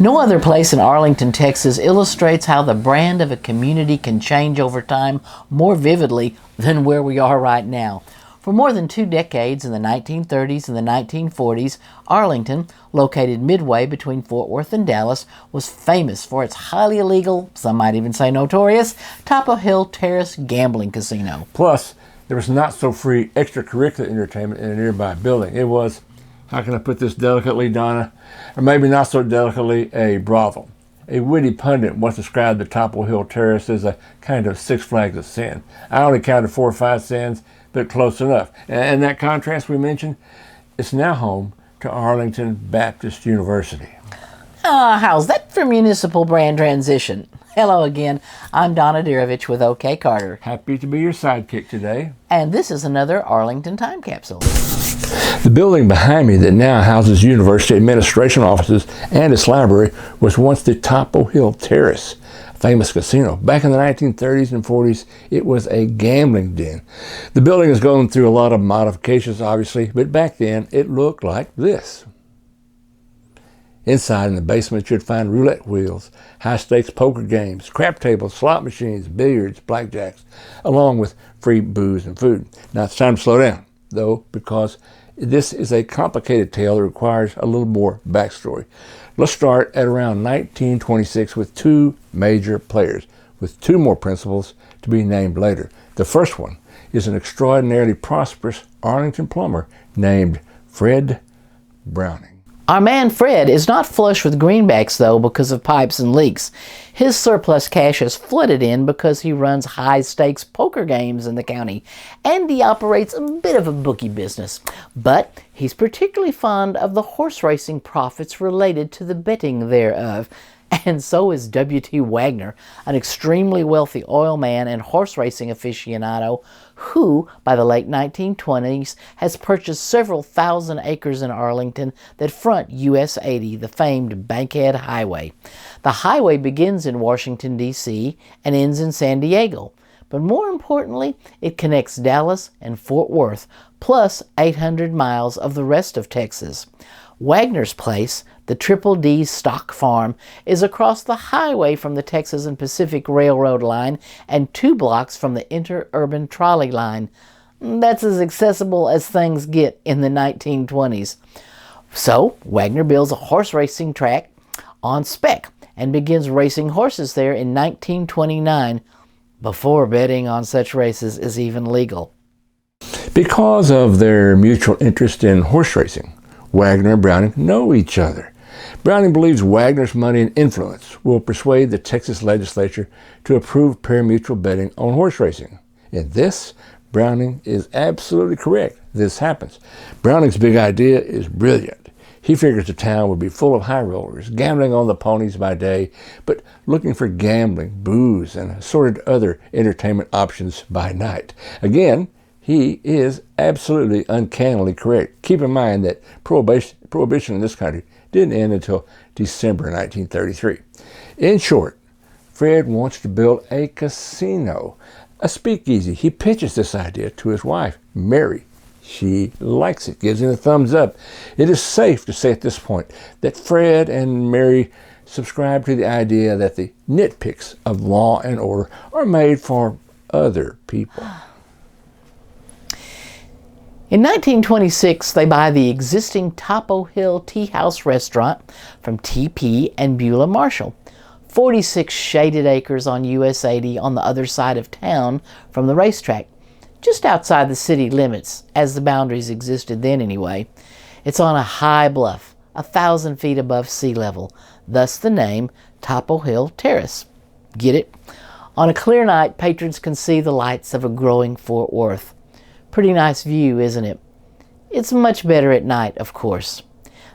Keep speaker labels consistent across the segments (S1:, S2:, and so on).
S1: No other place in Arlington, Texas illustrates how the brand of a community can change over time more vividly than where we are right now. For more than 2 decades, in the 1930s and the 1940s, Arlington, located midway between Fort Worth and Dallas, was famous for its highly illegal, some might even say notorious, TheTop O Hill Terrace gambling casino.
S2: Plus, there was not so free extracurricular entertainment in a nearby building. It was, how can I put this delicately, Donna? Or maybe not so delicately, a brothel. A witty pundit once described the TheTop O Hill Terrace as a kind of Six Flags of sin. I only counted 4 or 5 sins, but close enough. And that contrast we mentioned, it's now home to Arlington Baptist University.
S1: How's that for municipal brand transition? Hello again, I'm Donna Derovich with OK Carter.
S2: Happy to be your sidekick today.
S1: And this is another Arlington Time Capsule.
S2: The building behind me that now houses university administration offices and its library was once the TheTop O Hill Terrace, a famous casino. Back in the 1930s and 40s, it was a gambling den. The building has gone through a lot of modifications, obviously, but back then it looked like this. Inside in the basement, you'd find roulette wheels, high-stakes poker games, crap tables, slot machines, billiards, blackjacks, along with free booze and food. Now it's time to slow down, though, because this is a complicated tale that requires a little more backstory. Let's start at around 1926 with 2 major players, with 2 more principals to be named later. The first one is an extraordinarily prosperous Arlington plumber named Fred Browning.
S1: Our man Fred is not flush with greenbacks, though, because of pipes and leaks. His surplus cash has flooded in because he runs high-stakes poker games in the county, and he operates a bit of a bookie business. But he's particularly fond of the horse racing profits related to the betting thereof. And so is W.T. Wagner, an extremely wealthy oil man and horse racing aficionado who, by the late 1920s, has purchased several thousand acres in Arlington that front US 80, the famed Bankhead Highway. The highway begins in Washington, D.C. and ends in San Diego. But more importantly, it connects Dallas and Fort Worth, plus 800 miles of the rest of Texas. Wagner's place, the Triple D Stock Farm, is across the highway from the Texas and Pacific Railroad line and 2 blocks from the Interurban Trolley line. That's as accessible as things get in the 1920s. So, Wagner builds a horse racing track on spec and begins racing horses there in 1929, before betting on such races is even legal.
S2: Because of their mutual interest in horse racing, Wagner and Browning know each other. Browning believes Wagner's money and influence will persuade the Texas legislature to approve pari-mutuel betting on horse racing. In this, Browning is absolutely correct. This happens. Browning's big idea is brilliant. He figures the town would be full of high rollers, gambling on the ponies by day, but looking for gambling, booze, and assorted other entertainment options by night. Again, he is absolutely uncannily correct. Keep in mind that prohibition in this country didn't end until December 1933. In short, Fred wants to build a casino, a speakeasy. He pitches this idea to his wife, Mary. She likes it, gives him a thumbs up. It is safe to say at this point that Fred and Mary subscribe to the idea that the nitpicks of law and order are made for other people.
S1: In 1926, they buy the existing TheTop O Hill Tea House restaurant from T.P. and Beulah Marshall, 46 shaded acres on US 80 on the other side of town from the racetrack, just outside the city limits, as the boundaries existed then anyway. It's on a high bluff, 1,000 feet above sea level, thus the name TheTop O Hill Terrace. Get it? On a clear night, patrons can see the lights of a growing Fort Worth. Pretty nice view, isn't it? It's much better at night, of course.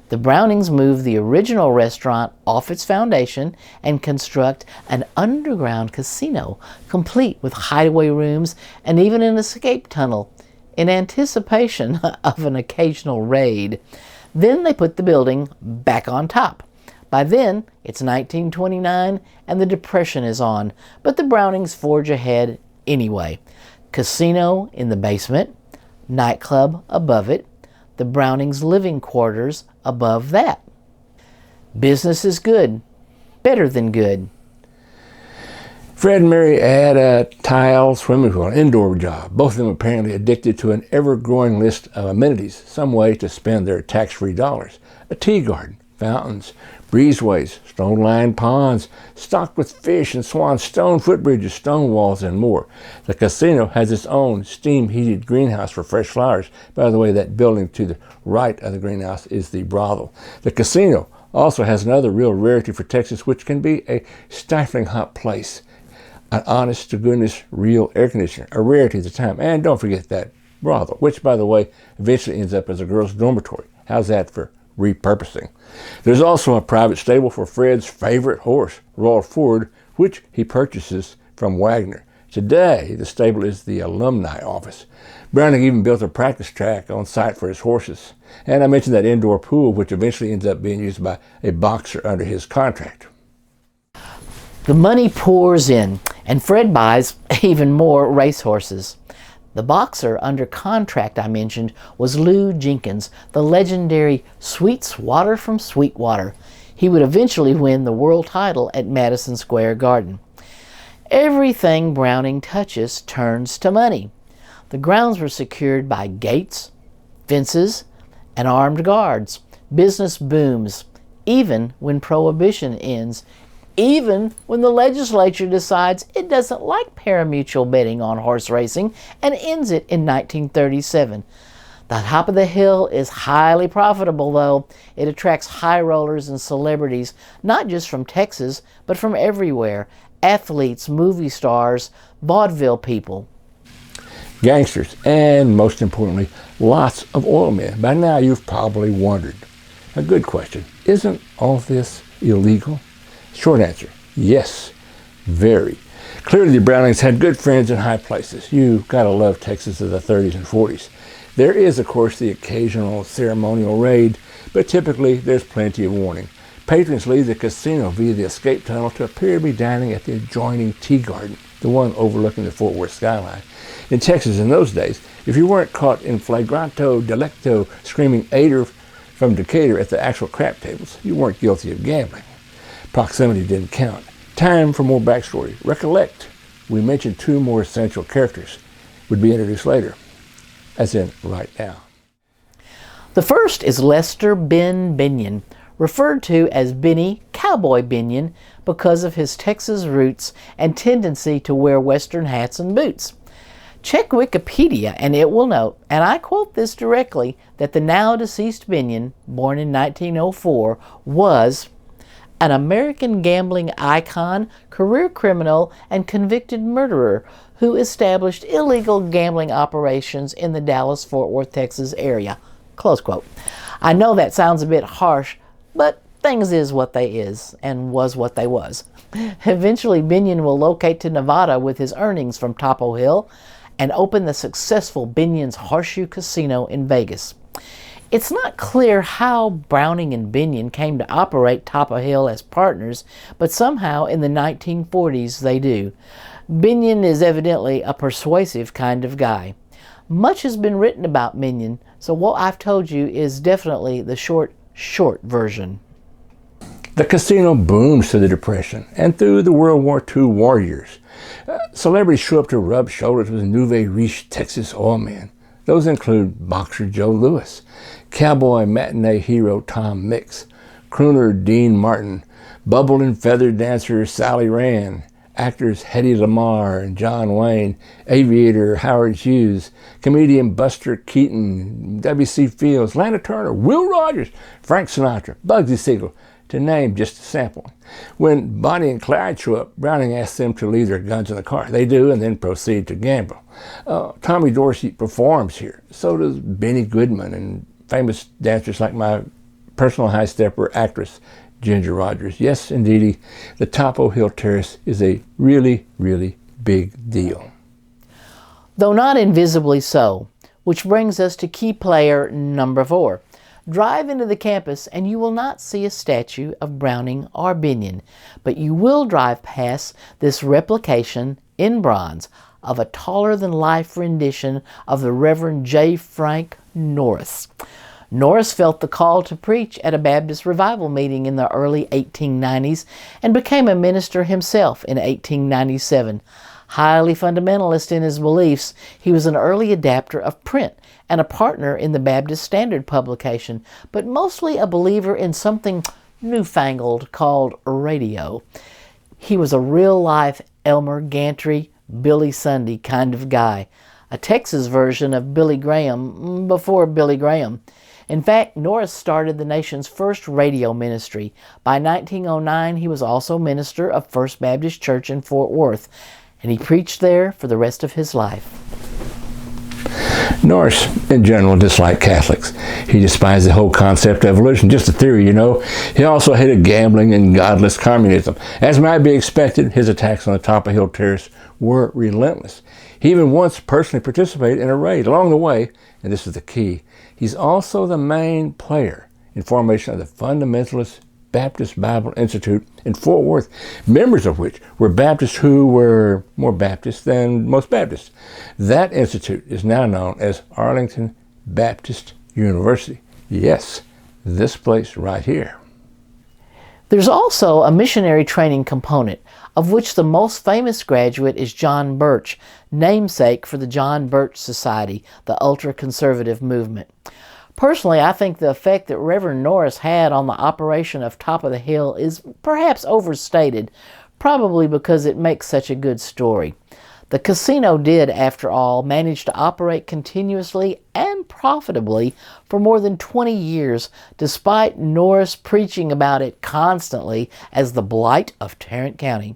S1: The Brownings move the original restaurant off its foundation and construct an underground casino, complete with hideaway rooms and even an escape tunnel, in anticipation of an occasional raid. Then they put the building back on top. By then, it's 1929 and the Depression is on, but the Brownings forge ahead anyway. Casino in the basement, nightclub above it, the Brownings' living quarters above that. Business is good, better than good.
S2: Fred and Mary had a tile swimming pool, an indoor job. Both of them apparently addicted to an ever-growing list of amenities, some way to spend their tax-free dollars. A tea garden, fountains, breezeways, stone-lined ponds, stocked with fish and swans, stone footbridges, stone walls, and more. The casino has its own steam-heated greenhouse for fresh flowers. By the way, that building to the right of the greenhouse is the brothel. The casino also has another real rarity for Texas, which can be a stifling hot place. An honest-to-goodness real air conditioner, a rarity at the time. And don't forget that brothel, which, by the way, eventually ends up as a girls' dormitory. How's that for repurposing? There's also a private stable for Fred's favorite horse, Royal Ford, which he purchases from Wagner. Today, the stable is the alumni office. Browning even built a practice track on site for his horses. And I mentioned that indoor pool, which eventually ends up being used by a boxer under his contract.
S1: The money pours in, and Fred buys even more racehorses. The boxer under contract I mentioned was Lou Jenkins, the legendary Sweetwater from Sweetwater. He would eventually win the world title at Madison Square Garden. Everything Browning touches turns to money. The grounds were secured by gates, fences, and armed guards. Business booms, even when Prohibition ends, even when the legislature decides it doesn't like parimutuel betting on horse racing and ends it in 1937. The Top of the Hill is highly profitable, though. It attracts high rollers and celebrities, not just from Texas, but from everywhere. Athletes, movie stars, vaudeville people.
S2: Gangsters, and most importantly, lots of oil men. By now you've probably wondered. A good question. Isn't all this illegal? Short answer, yes, very. Clearly the Brownings had good friends in high places. You gotta love Texas of the 30s and 40s. There is, of course, the occasional ceremonial raid, but typically there's plenty of warning. Patrons leave the casino via the escape tunnel to appear to be dining at the adjoining tea garden, the one overlooking the Fort Worth skyline. In Texas in those days, if you weren't caught in flagranto delicto screaming "Aider" from Decatur at the actual crap tables, you weren't guilty of gambling. Proximity didn't count. Time for more backstory. Recollect, we mentioned two more essential characters would be introduced later, as in right now.
S1: The first is Lester Ben Binion, referred to as Benny Cowboy Binion because of his Texas roots and tendency to wear Western hats and boots. Check Wikipedia and it will note, and I quote this directly, that the now deceased Binion, born in 1904, was an American gambling icon, career criminal, and convicted murderer who established illegal gambling operations in the Dallas-Fort Worth, Texas area. Close quote. I know that sounds a bit harsh, but things is what they is, and was what they was. Eventually, Binion will locate to Nevada with his earnings from Top O Hill and open the successful Binion's Horseshoe Casino in Vegas. It's not clear how Browning and Binion came to operate Top O Hill as partners, but somehow in the 1940s they do. Binion is evidently a persuasive kind of guy. Much has been written about Binion, so what I've told you is definitely the short version.
S2: The casino booms through the Depression and through the World War II war years. Celebrities show up to rub shoulders with nouveau riche Texas oil men. Those include boxer Joe Louis, cowboy matinee hero Tom Mix, crooner Dean Martin, bubble and feather dancer Sally Rand, actors Hedy Lamarr and John Wayne, aviator Howard Hughes, comedian Buster Keaton, W.C. Fields, Lana Turner, Will Rogers, Frank Sinatra, Bugsy Siegel, to name just a sample. When Bonnie and Clyde show up, Browning asks them to leave their guns in the car. They do, and then proceed to gamble. Tommy Dorsey performs here. So does Benny Goodman and famous dancers like my personal high stepper actress, Ginger Rogers. Yes, indeedy, the Top O Hill Terrace is a really, really big deal.
S1: Though not invisibly so, which brings us to key player number 4. Drive into the campus and you will not see a statue of Browning or Binion, but you will drive past this replication in bronze of a taller-than-life rendition of the Reverend J. Frank Norris. Norris felt the call to preach at a Baptist revival meeting in the early 1890s and became a minister himself in 1897. Highly fundamentalist in his beliefs, he was an early adapter of print and a partner in the Baptist Standard publication, but mostly a believer in something newfangled called radio. He was a real-life Elmer Gantry, Billy Sunday kind of guy, a Texas version of Billy Graham before Billy Graham. In fact, Norris started the nation's first radio ministry. By 1909, he was also minister of First Baptist Church in Fort Worth, and he preached there for the rest of his life.
S2: Norris, in general, disliked Catholics. He despised the whole concept of evolution, just a theory, you know. He also hated gambling and godless communism. As might be expected, his attacks on the Top O Hill Terrace were relentless. He even once personally participated in a raid. Along the way, and this is the key, he's also the main player in formation of the Fundamentalist Baptist Bible Institute in Fort Worth, members of which were Baptists who were more Baptist than most Baptists. That institute is now known as Arlington Baptist University. Yes, this place right here.
S1: There's also a missionary training component, of which the most famous graduate is John Birch, namesake for the John Birch Society, the ultra-conservative movement. Personally, I think the effect that Reverend Norris had on the operation of Top of the Hill is perhaps overstated, probably because it makes such a good story. The casino did, after all, manage to operate continuously and profitably for more than 20 years, despite Norris preaching about it constantly as the blight of Tarrant County.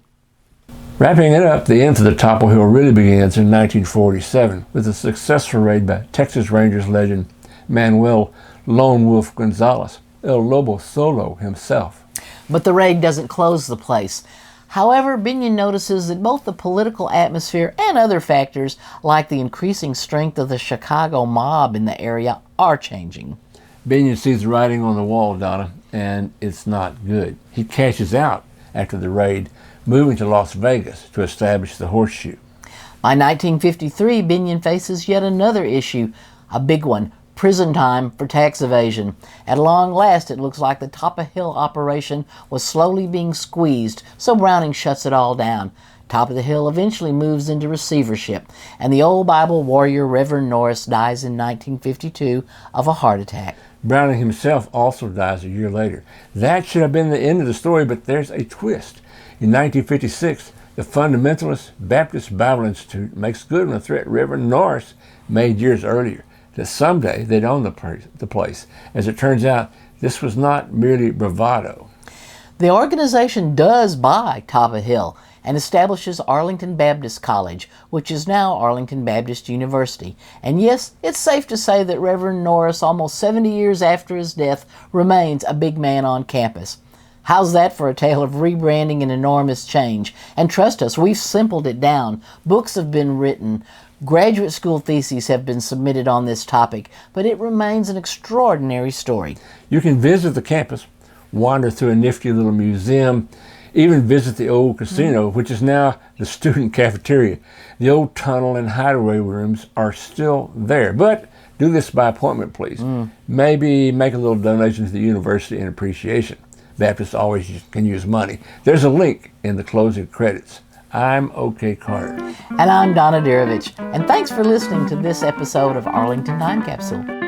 S2: Wrapping it up, the end of the Top O Hill really begins in 1947 with a successful raid by Texas Rangers legend Manuel Lone Wolf Gonzalez, El Lobo Solo himself.
S1: But the raid doesn't close the place. However, Binion notices that both the political atmosphere and other factors, like the increasing strength of the Chicago mob in the area, are changing.
S2: Binion sees the writing on the wall, Donna, and it's not good. He cashes out after the raid, moving to Las Vegas to establish the Horseshoe.
S1: By 1953, Binion faces yet another issue, a big one: prison time for tax evasion. At long last, it looks like the Top of Hill operation was slowly being squeezed, so Browning shuts it all down. Top of the Hill eventually moves into receivership, and the old Bible warrior Reverend Norris dies in 1952 of a heart attack.
S2: Browning himself also dies a year later. That should have been the end of the story, but there's a twist. In 1956, the Fundamentalist Baptist Bible Institute makes good on a threat Reverend Norris made years earlier, that someday they'd own the place. As it turns out, this was not merely bravado.
S1: The organization does buy Top of Hill and establishes Arlington Baptist College, which is now Arlington Baptist University. And yes, it's safe to say that Reverend Norris, almost 70 years after his death, remains a big man on campus. How's that for a tale of rebranding and enormous change? And trust us, we've simpled it down. Books have been written. Graduate school theses have been submitted on this topic, but it remains an extraordinary story.
S2: You can visit the campus, wander through a nifty little museum, even visit the old casino, which is now the student cafeteria. The old tunnel and hideaway rooms are still there, but do this by appointment, please. Maybe make a little donation to the university in appreciation. Baptists always can use money. There's a link in the closing credits. I'm OK Carter.
S1: And I'm Donna Derovich. And thanks for listening to this episode of Arlington Time Capsule.